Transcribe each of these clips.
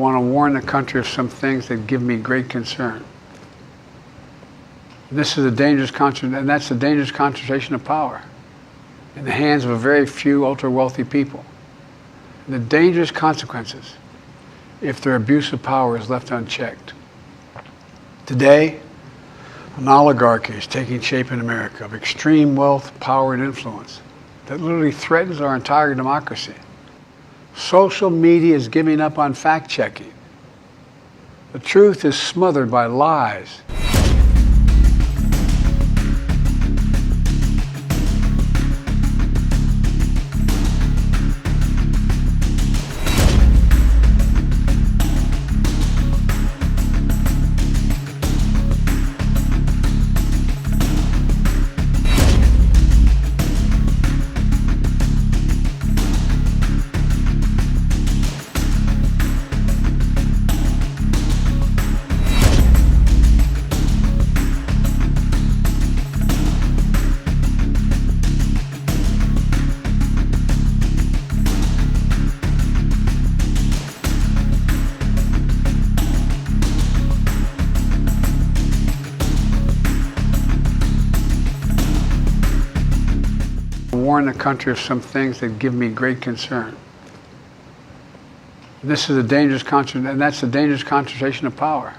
want to warn the country of some things that give me great concern. This is a dangerous concentration, and that's a dangerous concentration of power in the hands of a very few ultra-wealthy people. And the dangerous consequences if their abuse of power is left unchecked. Today, an oligarchy is taking shape in America of extreme wealth, power, and influence that literally threatens our entire democracy. Social media is giving up on fact-checking. The truth is smothered by lies. Warn the country of some things that give me great concern. This is a dangerous concentration, and that's a dangerous concentration of power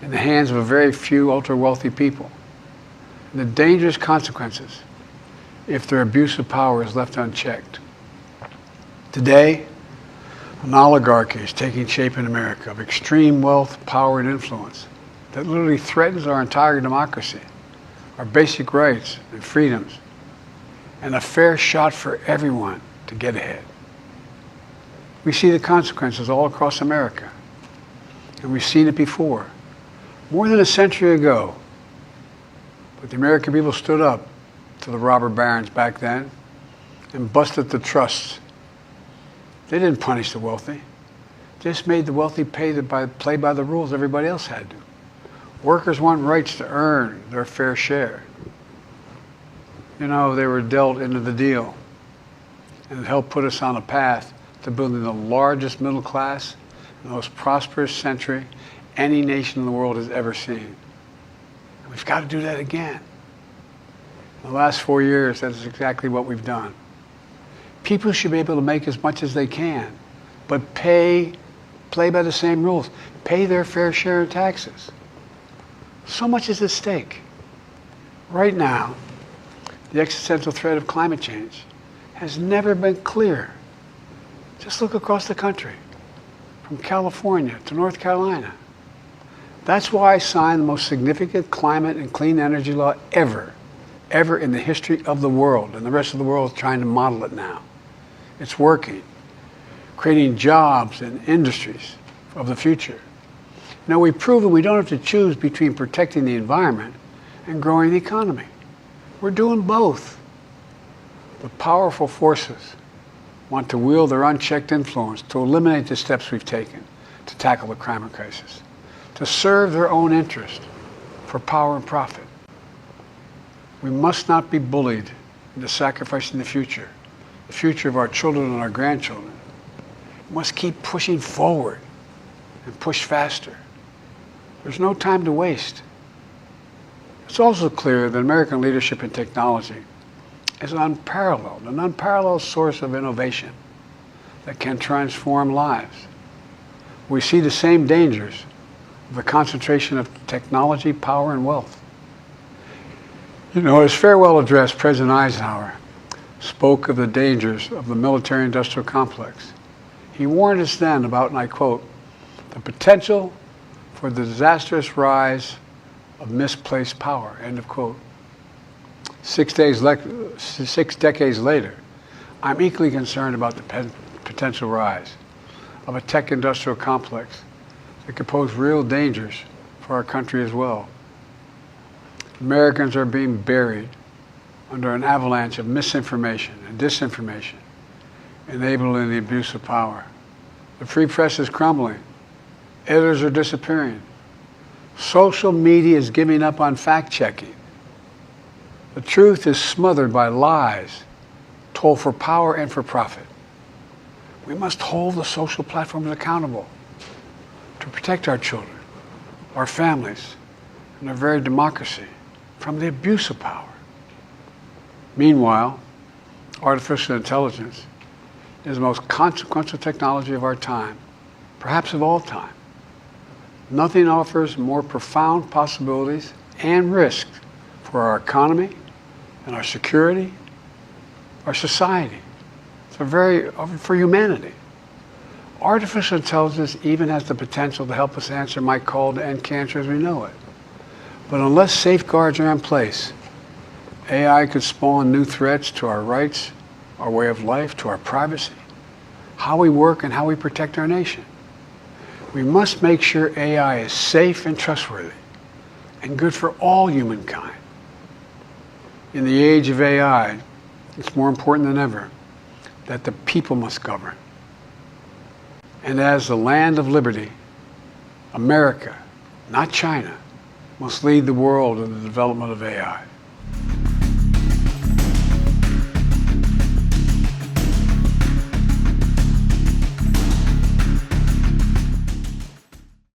in the hands of a very few ultra-wealthy people. And the dangerous consequences if their abuse of power is left unchecked. Today, an oligarchy is taking shape in America of extreme wealth, power, and influence that literally threatens our entire democracy, our basic rights and freedoms, and a fair shot for everyone to get ahead. We see the consequences all across America, and we've seen it before, more than a century ago. But the American people stood up to the robber barons back then and busted the trusts. They didn't punish the wealthy, just made the wealthy play by the rules everybody else had to. Workers want rights to earn their fair share. You know, they were dealt into the deal, and it helped put us on a path to building the largest middle class, the most prosperous century any nation in the world has ever seen. And we've got to do that again. In the last 4 years, that is exactly what we've done. People should be able to make as much as they can, but play by the same rules, pay their fair share of taxes. So much is at stake. Right now, the existential threat of climate change has never been clearer. Just look across the country, from California to North Carolina. That's why I signed the most significant climate and clean energy law ever in the history of the world, and the rest of the world is trying to model it now. It's working, creating jobs and industries of the future. Now, we've proven we don't have to choose between protecting the environment and growing the economy. We're doing both. The powerful forces want to wield their unchecked influence to eliminate the steps we've taken to tackle the climate crisis, to serve their own interest for power and profit. We must not be bullied into sacrificing the future of our children and our grandchildren. We must keep pushing forward and push faster. There's no time to waste. It's also clear that American leadership in technology is an unparalleled source of innovation that can transform lives. We see the same dangers of the concentration of technology, power, and wealth. You know, his farewell address, President Eisenhower spoke of the dangers of the military-industrial complex. He warned us then about, and I quote, the potential for the disastrous rise of misplaced power, end of quote. 6 decades later, I'm equally concerned about the potential rise of a tech-industrial complex that could pose real dangers for our country as well. Americans are being buried under an avalanche of misinformation and disinformation, enabling the abuse of power. The free press is crumbling. Editors are disappearing. Social media is giving up on fact-checking. The truth is smothered by lies told for power and for profit. We must hold the social platforms accountable. to protect our children, our families, and our very democracy from the abuse of power. Meanwhile, artificial intelligence is the most consequential technology of our time, perhaps of all time. Nothing offers more profound possibilities and risks for our economy and our security, our society, for humanity. Artificial intelligence even has the potential to help us answer my call to end cancer as we know it. But unless safeguards are in place, AI could spawn new threats to our rights, our way of life, to our privacy, how we work, and how we protect our nation. We must make sure AI is safe and trustworthy and good for all humankind. In the age of AI, it's more important than ever that the people must govern. And as the land of liberty, America, not China, must lead the world in the development of AI.